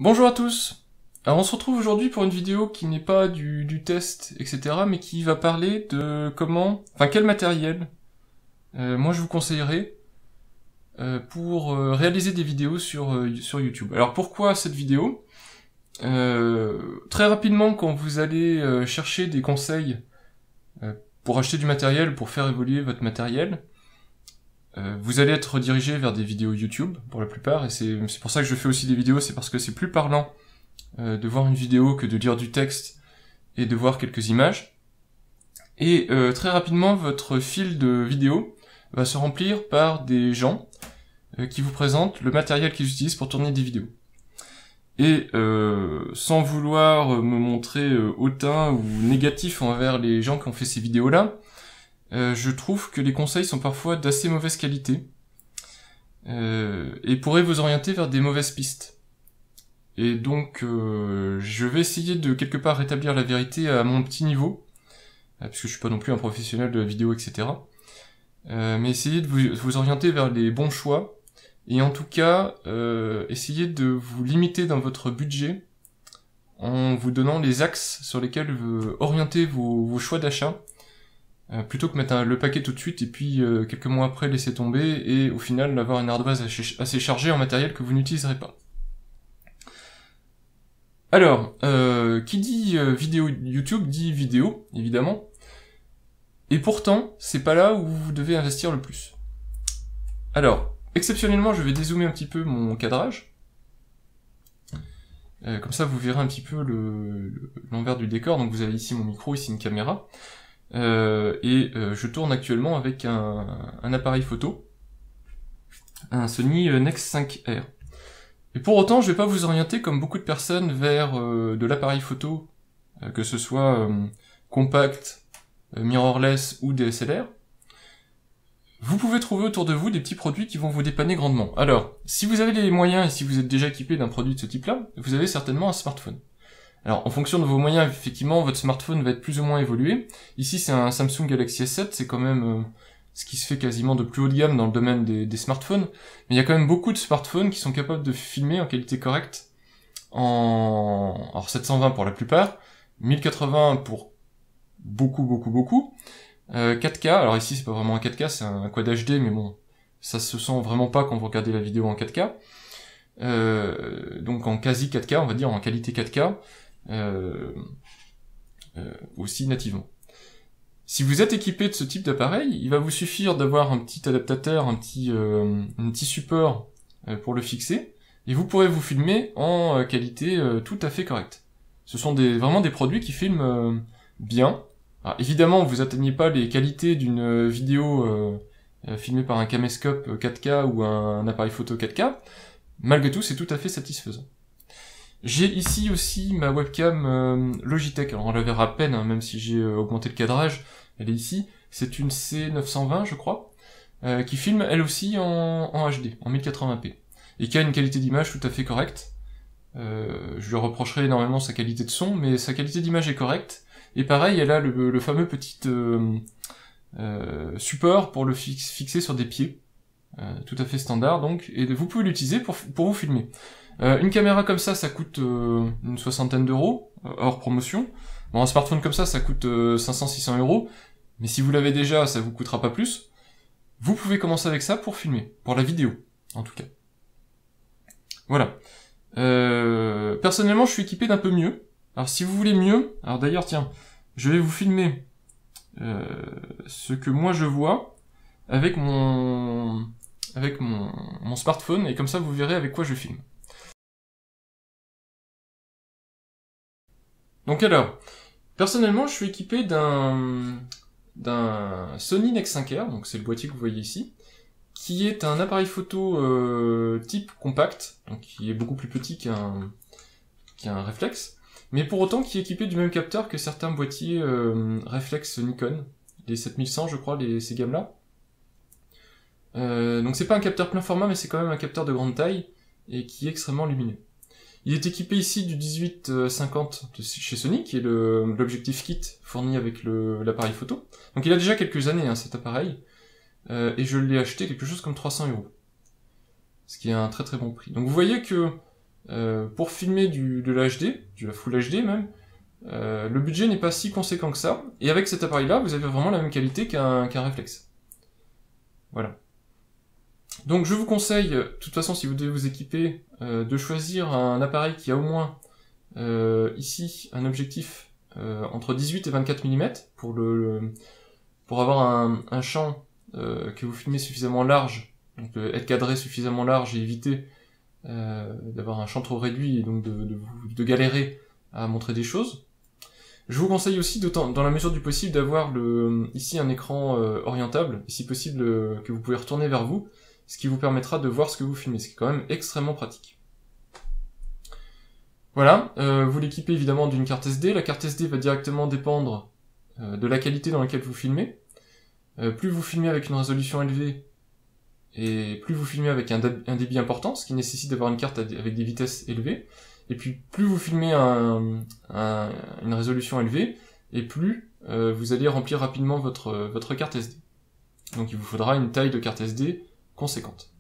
Bonjour à tous. Alors on se retrouve aujourd'hui pour une vidéo qui n'est pas du test, etc., mais qui va parler de quel matériel moi je vous conseillerais pour réaliser des vidéos sur YouTube. Alors pourquoi cette vidéo? Très rapidement, quand vous allez chercher des conseils pour acheter du matériel, pour faire évoluer votre matériel, vous allez être redirigé vers des vidéos YouTube, pour la plupart, et c'est pour ça que je fais aussi des vidéos, c'est parce que c'est plus parlant de voir une vidéo que de lire du texte et de voir quelques images. Et très rapidement, votre fil de vidéo va se remplir par des gens qui vous présentent le matériel qu'ils utilisent pour tourner des vidéos. Et sans vouloir me montrer hautain ou négatif envers les gens qui ont fait ces vidéos-là, je trouve que les conseils sont parfois d'assez mauvaise qualité et pourraient vous orienter vers des mauvaises pistes. Et donc, je vais essayer de quelque part rétablir la vérité à mon petit niveau, puisque je suis pas non plus un professionnel de la vidéo, etc. Mais essayer de vous orienter vers les bons choix, et en tout cas, essayer de vous limiter dans votre budget en vous donnant les axes sur lesquels orienter vos choix d'achat, plutôt que mettre le paquet tout de suite et puis quelques mois après laisser tomber et au final avoir une ardoise assez chargée en matériel que vous n'utiliserez pas. Alors, qui dit vidéo YouTube dit vidéo, évidemment, et pourtant, c'est pas là où vous devez investir le plus. Alors, exceptionnellement, je vais dézoomer un petit peu mon cadrage, comme ça vous verrez un petit peu l'envers du décor. Donc vous avez ici mon micro, ici une caméra, je tourne actuellement avec un appareil photo, un Sony Nex 5R. Et pour autant, je vais pas vous orienter comme beaucoup de personnes vers de l'appareil photo, que ce soit compact, mirrorless ou DSLR. Vous pouvez trouver autour de vous des petits produits qui vont vous dépanner grandement. Alors, si vous avez les moyens et si vous êtes déjà équipé d'un produit de ce type-là, vous avez certainement un smartphone. Alors, en fonction de vos moyens, effectivement, votre smartphone va être plus ou moins évolué. Ici, c'est un Samsung Galaxy S7, c'est quand même ce qui se fait quasiment de plus haut de gamme dans le domaine des smartphones. Mais il y a quand même beaucoup de smartphones qui sont capables de filmer en qualité correcte, alors 720 pour la plupart, 1080 pour beaucoup, 4K, alors ici c'est pas vraiment un 4K, c'est un Quad HD, mais bon, ça se sent vraiment pas quand vous regardez la vidéo en 4K. Donc en quasi 4K, on va dire, en qualité 4K, aussi nativement. Si vous êtes équipé de ce type d'appareil, il va vous suffire d'avoir un petit adaptateur, un petit support pour le fixer, et vous pourrez vous filmer en qualité tout à fait correcte. Ce sont vraiment des produits qui filment bien. Alors, évidemment, vous atteignez pas les qualités d'une vidéo filmée par un caméscope 4K ou un appareil photo 4K. Malgré tout, c'est tout à fait satisfaisant. J'ai ici aussi ma webcam Logitech. Alors on la verra à peine, hein, même si j'ai augmenté le cadrage. Elle est ici. C'est une C920, je crois, qui filme elle aussi en HD, en 1080p, et qui a une qualité d'image tout à fait correcte. Je lui reprocherai énormément sa qualité de son, mais sa qualité d'image est correcte. Et pareil, elle a le fameux petit support pour le fixer sur des pieds, tout à fait standard donc, et vous pouvez l'utiliser pour vous filmer. Une caméra comme ça coûte une soixantaine d'euros, hors promotion. Bon, un smartphone comme ça coûte 500-600 euros, mais si vous l'avez déjà, ça vous coûtera pas plus. Vous pouvez commencer avec ça pour filmer, pour la vidéo, en tout cas. Voilà. Personnellement, je suis équipé d'un peu mieux. Alors si vous voulez mieux, alors d'ailleurs tiens, je vais vous filmer ce que moi je vois avec mon smartphone, et comme ça vous verrez avec quoi je filme. Donc alors, personnellement je suis équipé d'un Sony Nex 5R, donc c'est le boîtier que vous voyez ici, qui est un appareil photo type compact, donc qui est beaucoup plus petit qu'un réflexe, mais pour autant qui est équipé du même capteur que certains boîtiers réflexe Nikon, les 7100 je crois, ces gammes-là. Donc c'est pas un capteur plein format, mais c'est quand même un capteur de grande taille, et qui est extrêmement lumineux. Il est équipé ici du 18-50 de chez Sony, qui est l'objectif kit fourni avec l'appareil photo. Donc il a déjà quelques années cet appareil, et je l'ai acheté quelque chose comme 300 euros. Ce qui est un très très bon prix. Donc vous voyez que pour filmer de la HD, de la Full HD même, le budget n'est pas si conséquent que ça, et avec cet appareil-là, vous avez vraiment la même qualité qu'un réflexe. Voilà. Donc je vous conseille, de toute façon, si vous devez vous équiper, de choisir un appareil qui a au moins, ici, un objectif entre 18 et 24 mm, pour avoir un champ que vous filmez suffisamment large, donc être cadré suffisamment large et éviter d'avoir un champ trop réduit et donc de galérer à montrer des choses. Je vous conseille aussi, dans la mesure du possible, d'avoir ici un écran orientable, et si possible que vous pouvez retourner vers vous, ce qui vous permettra de voir ce que vous filmez, ce qui est quand même extrêmement pratique. Voilà, vous l'équipez évidemment d'une carte SD. La carte SD va directement dépendre de la qualité dans laquelle vous filmez. Plus vous filmez avec une résolution élevée, et plus vous filmez avec un débit important, ce qui nécessite d'avoir une carte avec des vitesses élevées, et puis plus vous filmez une résolution élevée, et plus vous allez remplir rapidement votre carte SD. Donc il vous faudra une taille de carte SD conséquente.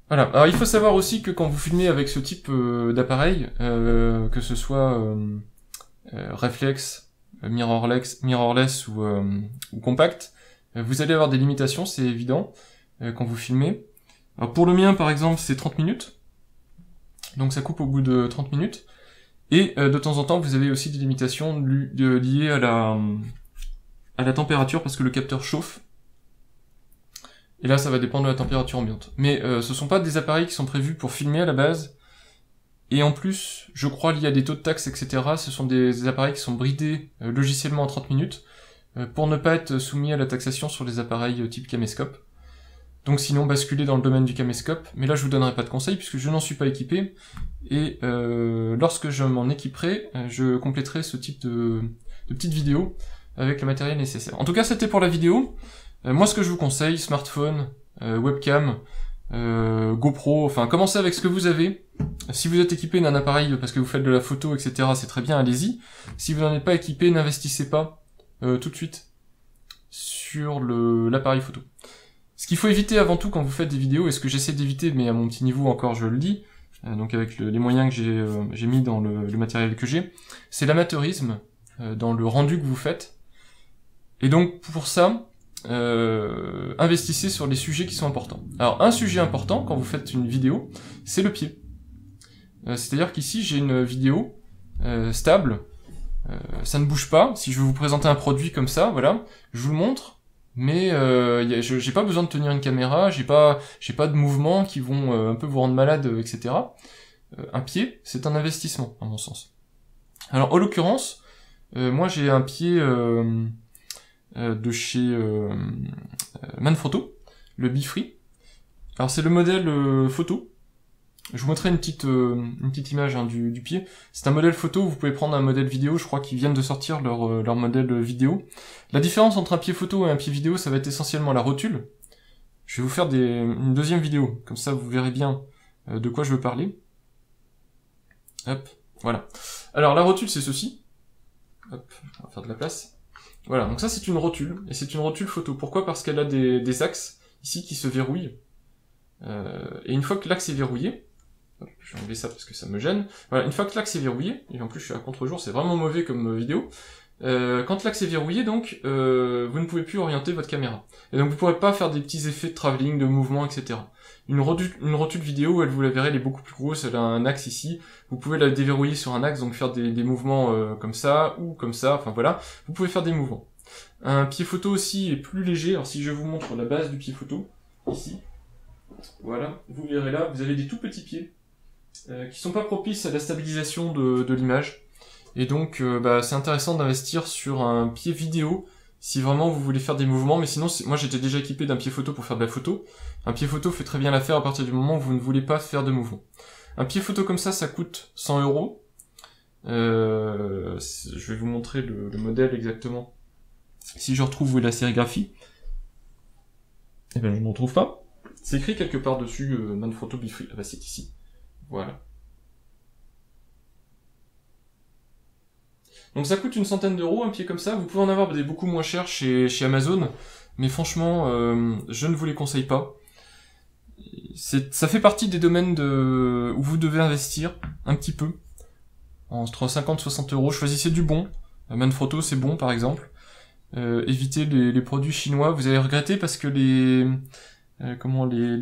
Voilà. Alors il faut savoir aussi que quand vous filmez avec ce type d'appareil, que ce soit réflexe, mirrorless ou compact, vous allez avoir des limitations, c'est évident, quand vous filmez. Alors pour le mien par exemple c'est 30 minutes, donc ça coupe au bout de 30 minutes, et de temps en temps vous avez aussi des limitations liées à la température parce que le capteur chauffe. Et là, ça va dépendre de la température ambiante. Mais ce sont pas des appareils qui sont prévus pour filmer à la base. Et en plus, je crois lié à des taux de taxes, etc., ce sont des appareils qui sont bridés logiciellement en 30 minutes pour ne pas être soumis à la taxation sur les appareils type caméscope. Donc sinon, basculer dans le domaine du caméscope. Mais là, je vous donnerai pas de conseils puisque je n'en suis pas équipé. Et lorsque je m'en équiperai, je compléterai ce type de petites vidéos avec le matériel nécessaire. En tout cas, c'était pour la vidéo. Moi, ce que je vous conseille, smartphone, webcam, GoPro, enfin, commencez avec ce que vous avez. Si vous êtes équipé d'un appareil parce que vous faites de la photo, etc., c'est très bien, allez-y. Si vous n'en êtes pas équipé, n'investissez pas tout de suite sur l'appareil photo. Ce qu'il faut éviter avant tout quand vous faites des vidéos, et ce que j'essaie d'éviter, mais à mon petit niveau encore je le dis, donc avec les moyens que j'ai mis dans le matériel que j'ai, c'est l'amateurisme dans le rendu que vous faites. Et donc pour ça, investissez sur les sujets qui sont importants. Alors un sujet important quand vous faites une vidéo, c'est le pied. C'est-à-dire qu'ici j'ai une vidéo stable, ça ne bouge pas. Si je veux vous présenter un produit comme ça, voilà, je vous le montre, mais j'ai pas besoin de tenir une caméra, j'ai pas de mouvements qui vont un peu vous rendre malade, etc. Un pied, c'est un investissement à mon sens. Alors en l'occurrence, moi j'ai un pied de chez Manfrotto, le Bifree. Alors c'est le modèle photo. Je vous montrerai une petite image du pied. C'est un modèle photo, vous pouvez prendre un modèle vidéo, je crois qu'ils viennent de sortir leur modèle vidéo. La différence entre un pied photo et un pied vidéo, ça va être essentiellement la rotule. Je vais vous faire une deuxième vidéo, comme ça vous verrez bien de quoi je veux parler. Hop, voilà. Alors la rotule c'est ceci. Hop, on va faire de la place. Voilà, donc ça c'est une rotule, et c'est une rotule photo. Pourquoi? Parce qu'elle a des axes, ici, qui se verrouillent. Et une fois que l'axe est verrouillé, hop, je vais enlever ça parce que ça me gêne. Voilà, une fois que l'axe est verrouillé, et en plus je suis à contre-jour, c'est vraiment mauvais comme vidéo, quand l'axe est verrouillé, donc, vous ne pouvez plus orienter votre caméra. Et donc vous ne pourrez pas faire des petits effets de travelling, de mouvement, etc. Une rotule vidéo, elle, vous la verrez, elle est beaucoup plus grosse, elle a un axe ici, vous pouvez la déverrouiller sur un axe, donc faire des mouvements comme ça, ou comme ça, enfin voilà, vous pouvez faire des mouvements. Un pied photo aussi est plus léger, alors si je vous montre la base du pied photo, ici, voilà, vous verrez là, vous avez des tout petits pieds, qui sont pas propices à la stabilisation de l'image, et donc c'est intéressant d'investir sur un pied vidéo, si vraiment vous voulez faire des mouvements, mais sinon, moi j'étais déjà équipé d'un pied photo pour faire de la photo. Un pied photo fait très bien l'affaire à partir du moment où vous ne voulez pas faire de mouvement. Un pied photo comme ça coûte 100 €. Je vais vous montrer le modèle exactement. Si je retrouve où est la sérigraphie. Eh ben je ne retrouve pas. C'est écrit quelque part dessus, Manfrotto Bifree. Ah bah c'est ici. Voilà. Donc ça coûte une centaine d'euros, un pied comme ça. Vous pouvez en avoir des beaucoup moins chers chez Amazon, mais franchement, je ne vous les conseille pas. Ça fait partie des domaines où vous devez investir un petit peu, entre 50 et 60 euros. Choisissez du bon. Manfrotto, c'est bon, par exemple. Évitez les produits chinois. Vous allez regretter parce que le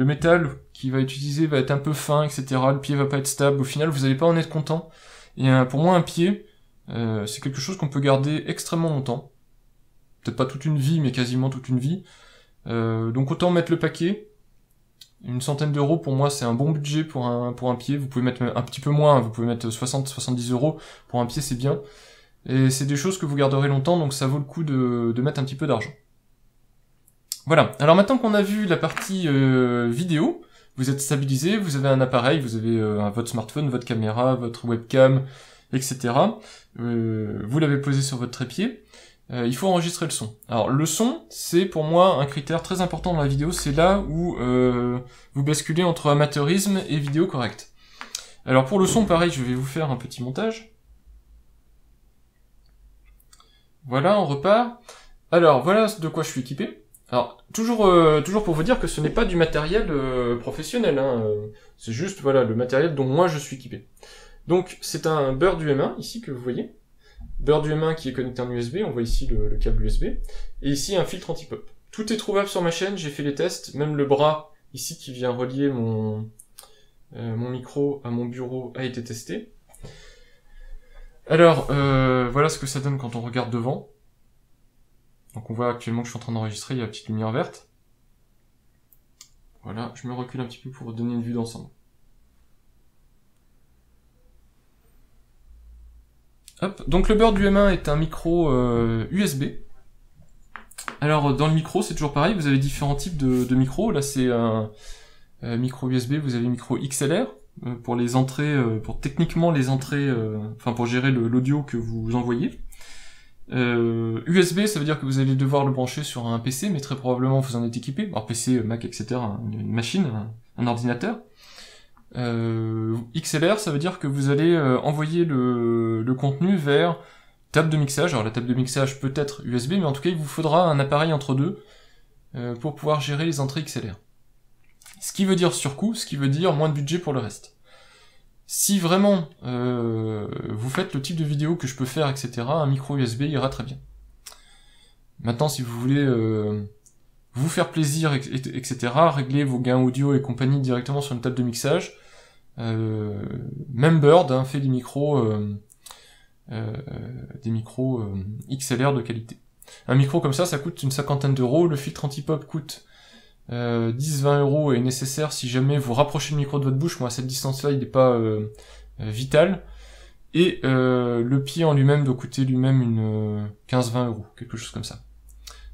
métal qui va être utilisé va être un peu fin, etc. Le pied va pas être stable. Au final, vous n'allez pas en être content. Et pour moi, un pied, c'est quelque chose qu'on peut garder extrêmement longtemps. Peut-être pas toute une vie, mais quasiment toute une vie. Donc autant mettre le paquet. Une centaine d'euros, pour moi, c'est un bon budget pour un pied. Vous pouvez mettre un petit peu moins, vous pouvez mettre 60-70 euros. Pour un pied, c'est bien. Et c'est des choses que vous garderez longtemps, donc ça vaut le coup de mettre un petit peu d'argent. Voilà. Alors maintenant qu'on a vu la partie vidéo, vous êtes stabilisé, vous avez un appareil, vous avez votre smartphone, votre caméra, votre webcam, etc. Vous l'avez posé sur votre trépied. Il faut enregistrer le son. Alors le son, c'est pour moi un critère très important dans la vidéo, c'est là où vous basculez entre amateurisme et vidéo correcte. Alors pour le son, pareil, je vais vous faire un petit montage. Voilà, on repart. Alors voilà de quoi je suis équipé. Alors toujours pour vous dire que ce n'est pas du matériel professionnel, hein. C'est juste voilà le matériel dont moi je suis équipé. Donc c'est un Bird UM1 ici que vous voyez. Bird UM1 qui est connecté en USB, on voit ici le câble USB, et ici un filtre anti-pop. Tout est trouvable sur ma chaîne, j'ai fait les tests, même le bras ici qui vient relier mon micro à mon bureau a été testé. Alors, voilà ce que ça donne quand on regarde devant. Donc on voit actuellement que je suis en train d'enregistrer, il y a la petite lumière verte. Voilà, je me recule un petit peu pour donner une vue d'ensemble. Hop, donc le Bird UM1 est un micro USB. Alors dans le micro, c'est toujours pareil, vous avez différents types de micros. Là c'est un micro USB, vous avez micro XLR pour les entrées, pour techniquement les entrées, enfin pour gérer l'audio que vous envoyez. USB, ça veut dire que vous allez devoir le brancher sur un PC, mais très probablement vous en êtes équipé. Alors PC, Mac, etc., une machine, un ordinateur. XLR, ça veut dire que vous allez envoyer le contenu vers table de mixage. Alors la table de mixage peut être USB, mais en tout cas il vous faudra un appareil entre deux pour pouvoir gérer les entrées XLR. Ce qui veut dire surcoût, ce qui veut dire moins de budget pour le reste. Si vraiment vous faites le type de vidéo que je peux faire, etc., un micro USB ira très bien. Maintenant, si vous voulez vous faire plaisir, etc., régler vos gains audio et compagnie directement sur une table de mixage, même Bird fait des micros XLR de qualité. Un micro comme ça coûte une cinquantaine d'euros, le filtre anti-pop coûte 10-20 euros est nécessaire si jamais vous rapprochez le micro de votre bouche. Moi, à cette distance-là, il n'est pas vital. Et le pied en lui-même doit coûter lui-même une 15-20 euros, quelque chose comme ça.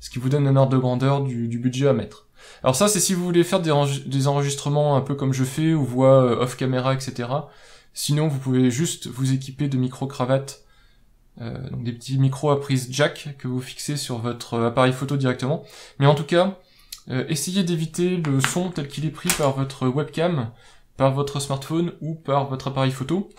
Ce qui vous donne un ordre de grandeur du budget à mettre. Alors ça, c'est si vous voulez faire des enregistrements un peu comme je fais, ou voix off-caméra, etc. Sinon, vous pouvez juste vous équiper de micro-cravates, donc des petits micros à prise jack que vous fixez sur votre appareil photo directement. Mais en tout cas, essayez d'éviter le son tel qu'il est pris par votre webcam, par votre smartphone ou par votre appareil photo.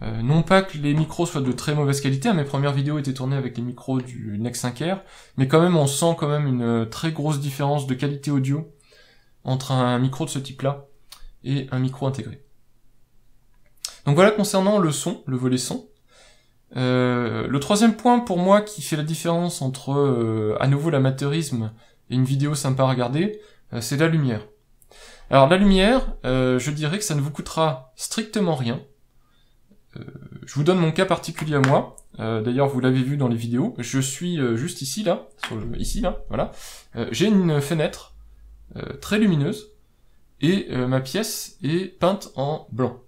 Non pas que les micros soient de très mauvaise qualité, mes premières vidéos étaient tournées avec les micros du NEX 5R, mais quand même on sent quand même une très grosse différence de qualité audio entre un micro de ce type-là et un micro intégré. Donc voilà concernant le son, le volet son. Le troisième point pour moi qui fait la différence entre à nouveau l'amateurisme et une vidéo sympa à regarder, c'est la lumière. Alors la lumière, je dirais que ça ne vous coûtera strictement rien. Je vous donne mon cas particulier à moi. D'ailleurs, vous l'avez vu dans les vidéos. Je suis juste ici, là. Voilà. J'ai une fenêtre très lumineuse et ma pièce est peinte en blanc.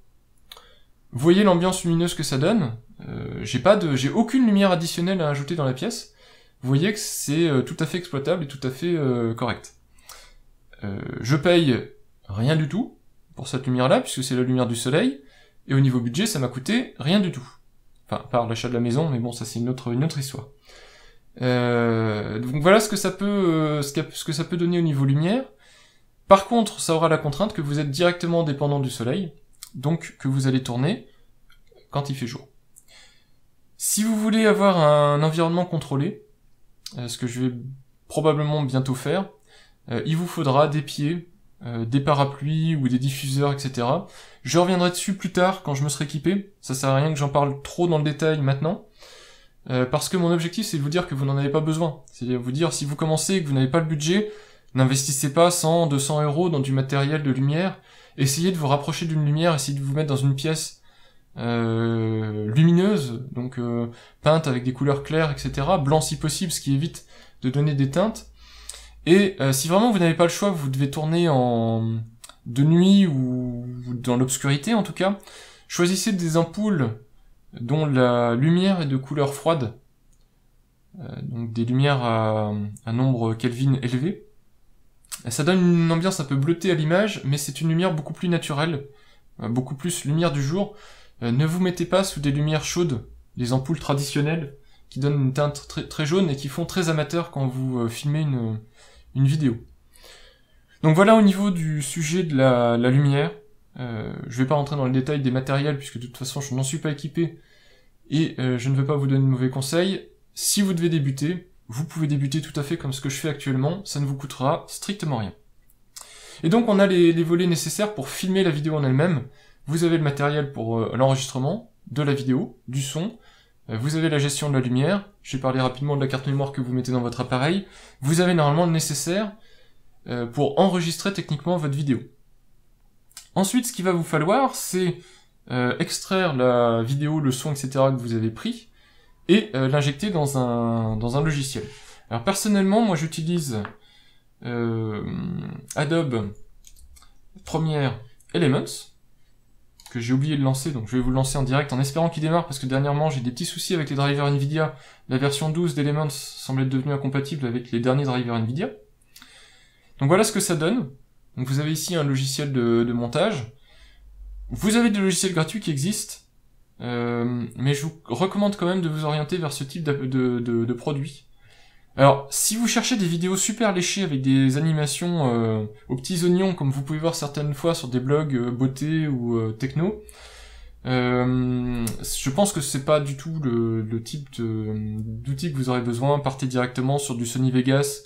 Vous voyez l'ambiance lumineuse que ça donne. J'ai aucune lumière additionnelle à ajouter dans la pièce. Vous voyez que c'est tout à fait exploitable et tout à fait correct. Je paye rien du tout pour cette lumière-là, puisque c'est la lumière du soleil. Et au niveau budget, ça m'a coûté rien du tout. Enfin, par l'achat de la maison, mais bon, ça c'est une autre histoire. Donc voilà ce que ça peut donner au niveau lumière. Par contre, ça aura la contrainte que vous êtes directement dépendant du soleil, donc que vous allez tourner quand il fait jour. Si vous voulez avoir un environnement contrôlé, ce que je vais probablement bientôt faire, il vous faudra des pieds, des parapluies ou des diffuseurs, etc. Je reviendrai dessus plus tard quand je me serai équipé. Ça sert à rien que j'en parle trop dans le détail maintenant. Parce que mon objectif c'est de vous dire que vous n'en avez pas besoin. C'est de vous dire si vous commencez et que vous n'avez pas le budget, n'investissez pas 100, 200 euros dans du matériel de lumière. Essayez de vous rapprocher d'une lumière, essayez de vous mettre dans une pièce lumineuse, donc peinte avec des couleurs claires, etc. Blanc si possible, ce qui évite de donner des teintes. Et si vraiment vous n'avez pas le choix, vous devez tourner de nuit ou dans l'obscurité en tout cas, choisissez des ampoules dont la lumière est de couleur froide, donc des lumières à un nombre Kelvin élevé. Ça donne une ambiance un peu bleutée à l'image, mais c'est une lumière beaucoup plus naturelle, beaucoup plus lumière du jour. Ne vous mettez pas sous des lumières chaudes, les ampoules traditionnelles, qui donnent une teinte très jaune et qui font très amateur quand vous filmez une vidéo. Donc voilà au niveau du sujet de la lumière. Je vais pas rentrer dans le détail des matériels, puisque de toute façon je n'en suis pas équipé, et je ne veux pas vous donner de mauvais conseils. Si vous devez débuter, vous pouvez débuter tout à fait comme ce que je fais actuellement, ça ne vous coûtera strictement rien. Et donc on a les volets nécessaires pour filmer la vidéo en elle-même. Vous avez le matériel pour l'enregistrement de la vidéo, du son, vous avez la gestion de la lumière, j'ai parlé rapidement de la carte mémoire que vous mettez dans votre appareil, vous avez normalement le nécessaire pour enregistrer techniquement votre vidéo. Ensuite, ce qu'il va vous falloir, c'est extraire la vidéo, le son, etc. que vous avez pris, et l'injecter dans un logiciel. Alors personnellement, moi j'utilise Adobe Premiere Elements, que j'ai oublié de lancer, donc je vais vous le lancer en direct en espérant qu'il démarre, parce que dernièrement j'ai des petits soucis avec les drivers Nvidia. La version 12 d'Elements semble être devenue incompatible avec les derniers drivers Nvidia. Donc voilà ce que ça donne. Donc vous avez ici un logiciel de montage. Vous avez des logiciels gratuits qui existent, mais je vous recommande quand même de vous orienter vers ce type de produit. Alors, si vous cherchez des vidéos super léchées avec des animations aux petits oignons, comme vous pouvez voir certaines fois sur des blogs beauté ou techno, je pense que c'est pas du tout le type d'outil que vous aurez besoin. Partez directement sur du Sony Vegas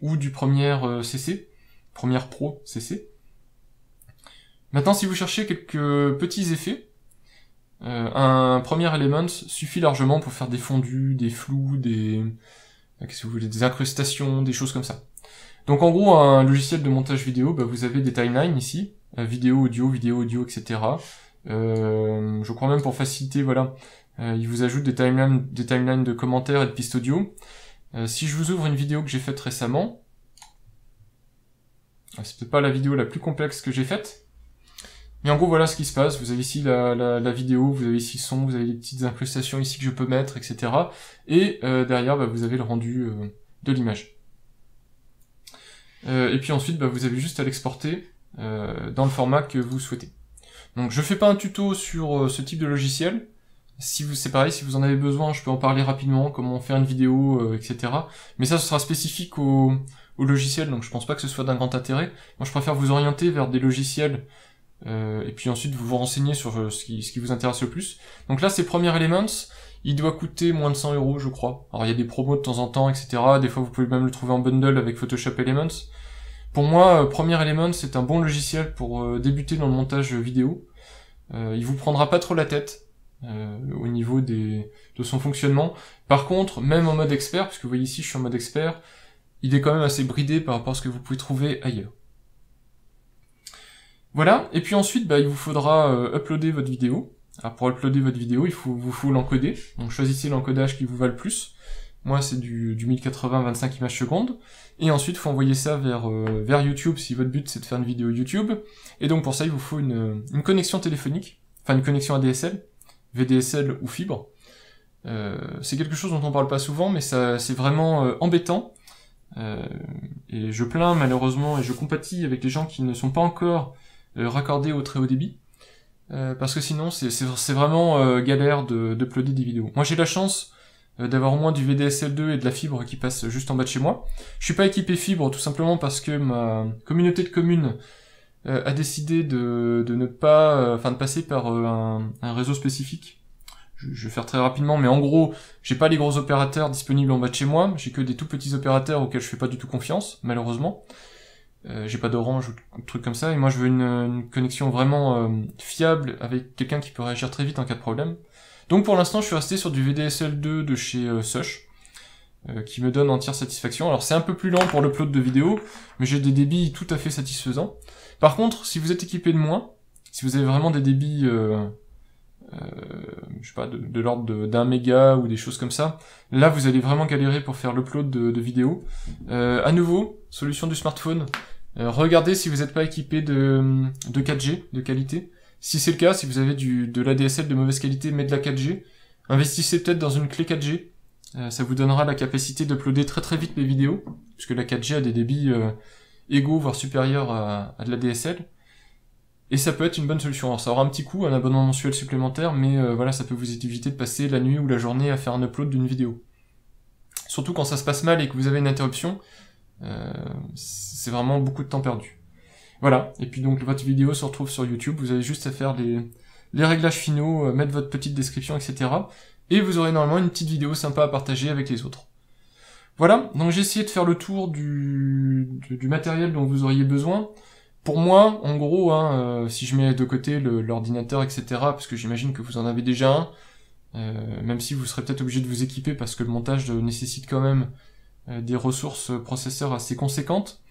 ou du Premiere CC, Premiere Pro CC. Maintenant, si vous cherchez quelques petits effets, un Premiere Elements suffit largement pour faire des fondus, des flous, qu'est-ce que vous voulez, des incrustations, des choses comme ça. Donc en gros, un logiciel de montage vidéo, vous avez des timelines ici, vidéo, audio, etc. Je crois même pour faciliter, voilà, il vous ajoute des timelines de commentaires et de pistes audio. Si je vous ouvre une vidéo que j'ai faite récemment, c'est peut-être pas la vidéo la plus complexe que j'ai faite, mais en gros voilà ce qui se passe. Vous avez ici la vidéo, vous avez ici le son, vous avez des petites incrustations ici que je peux mettre, etc. Et derrière vous avez le rendu de l'image. Et puis ensuite vous avez juste à l'exporter dans le format que vous souhaitez. Donc je fais pas un tuto sur ce type de logiciel. C'est pareil, si vous en avez besoin, je peux en parler rapidement, comment faire une vidéo, etc. Mais ça, ce sera spécifique au logiciel, donc je pense pas que ce soit d'un grand intérêt. Moi je préfère vous orienter vers des logiciels et puis ensuite vous renseigner sur ce qui vous intéresse le plus. Donc là c'est Premiere Elements, il doit coûter moins de 100 euros je crois. Alors il y a des promos de temps en temps, etc. Des fois vous pouvez même le trouver en bundle avec Photoshop Elements. Pour moi, Premiere Elements c'est un bon logiciel pour débuter dans le montage vidéo. Il vous prendra pas trop la tête au niveau de son fonctionnement. Par contre, même en mode expert, puisque vous voyez ici je suis en mode expert, il est quand même assez bridé par rapport à ce que vous pouvez trouver ailleurs. Voilà, et puis ensuite, il vous faudra uploader votre vidéo. Alors pour uploader votre vidéo, vous faut l'encoder. Donc choisissez l'encodage qui vous va le plus. Moi, c'est du 1080 25 images secondes. Et ensuite, il faut envoyer ça vers YouTube si votre but c'est de faire une vidéo YouTube. Et donc pour ça, il vous faut une connexion téléphonique, enfin une connexion ADSL, VDSL ou fibre. C'est quelque chose dont on parle pas souvent, mais c'est vraiment embêtant. Et je plains malheureusement et je compatis avec les gens qui ne sont pas encore raccordés au très haut débit, parce que sinon c'est vraiment galère d'uploader des vidéos. Moi j'ai la chance d'avoir au moins du VDSL2 et de la fibre qui passe juste en bas de chez moi. Je suis pas équipé fibre tout simplement parce que ma communauté de communes a décidé de ne pas, de passer par un réseau spécifique. je vais faire très rapidement, mais en gros, j'ai pas les gros opérateurs disponibles en bas de chez moi, j'ai que des tout petits opérateurs auxquels je fais pas du tout confiance, malheureusement. J'ai pas d'Orange ou de trucs comme ça, et moi je veux une connexion vraiment fiable avec quelqu'un qui peut réagir très vite en cas de problème. Donc pour l'instant, je suis resté sur du VDSL2 de chez Sush, qui me donne entière satisfaction. Alors c'est un peu plus lent pour l'upload de vidéos, mais j'ai des débits tout à fait satisfaisants. Par contre, si vous êtes équipé de moins, si vous avez vraiment des débits, je sais pas, de l'ordre d'1 méga ou des choses comme ça, là vous allez vraiment galérer pour faire l'upload de vidéos. À nouveau, solution du smartphone, regardez si vous n'êtes pas équipé de 4G de qualité. Si c'est le cas, si vous avez de l'ADSL de mauvaise qualité mais de la 4G, investissez peut-être dans une clé 4G. Ça vous donnera la capacité d'uploader très très vite les vidéos, puisque la 4G a des débits égaux, voire supérieurs à de la DSL. Et ça peut être une bonne solution. Alors ça aura un petit coût, un abonnement mensuel supplémentaire, mais voilà, ça peut vous éviter de passer la nuit ou la journée à faire un upload d'une vidéo. Surtout quand ça se passe mal et que vous avez une interruption, c'est vraiment beaucoup de temps perdu. Voilà, et puis donc votre vidéo se retrouve sur YouTube, vous avez juste à faire les réglages finaux, mettre votre petite description, etc. Et vous aurez normalement une petite vidéo sympa à partager avec les autres. Voilà, donc j'ai essayé de faire le tour du matériel dont vous auriez besoin. Pour moi, en gros, si je mets de côté l'ordinateur, etc., parce que j'imagine que vous en avez déjà un, même si vous serez peut-être obligé de vous équiper parce que le montage nécessite quand même des ressources processeurs assez conséquentes.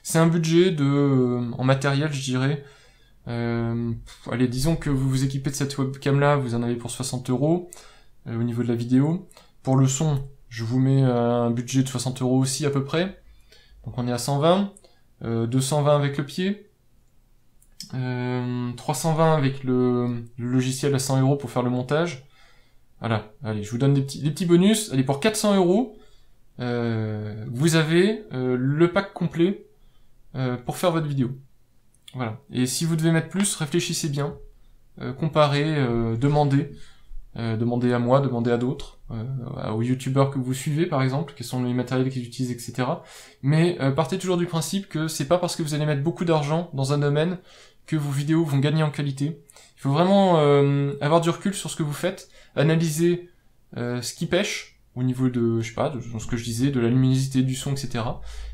C'est un budget en matériel, je dirais. Allez, disons que vous vous équipez de cette webcam-là, vous en avez pour 60 € au niveau de la vidéo. Pour le son, je vous mets un budget de 60 € aussi à peu près. Donc on est à 120. 220 avec le pied, 320 avec le logiciel à 100 € pour faire le montage. Voilà, allez, je vous donne des petits bonus. Allez, pour 400 €, vous avez le pack complet pour faire votre vidéo. Voilà. Et si vous devez mettre plus, réfléchissez bien, comparez, demandez. Demandez à moi, demandez à d'autres, aux youtubeurs que vous suivez par exemple, quels sont les matériels qu'ils utilisent, etc. Mais partez toujours du principe que c'est pas parce que vous allez mettre beaucoup d'argent dans un domaine que vos vidéos vont gagner en qualité. Il faut vraiment avoir du recul sur ce que vous faites, analyser ce qui pêche au niveau de, je sais pas, de ce que je disais, de la luminosité du son, etc.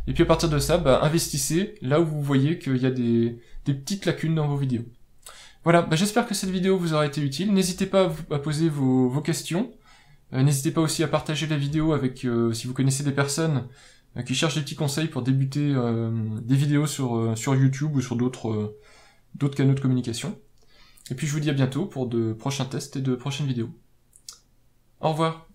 Et puis à partir de ça, investissez là où vous voyez qu'il y a des petites lacunes dans vos vidéos. Voilà, j'espère que cette vidéo vous aura été utile. N'hésitez pas à poser vos questions. N'hésitez pas aussi à partager la vidéo avec, si vous connaissez des personnes qui cherchent des petits conseils pour débuter des vidéos sur YouTube ou sur d'autres canaux de communication. Et puis je vous dis à bientôt pour de prochains tests et de prochaines vidéos. Au revoir.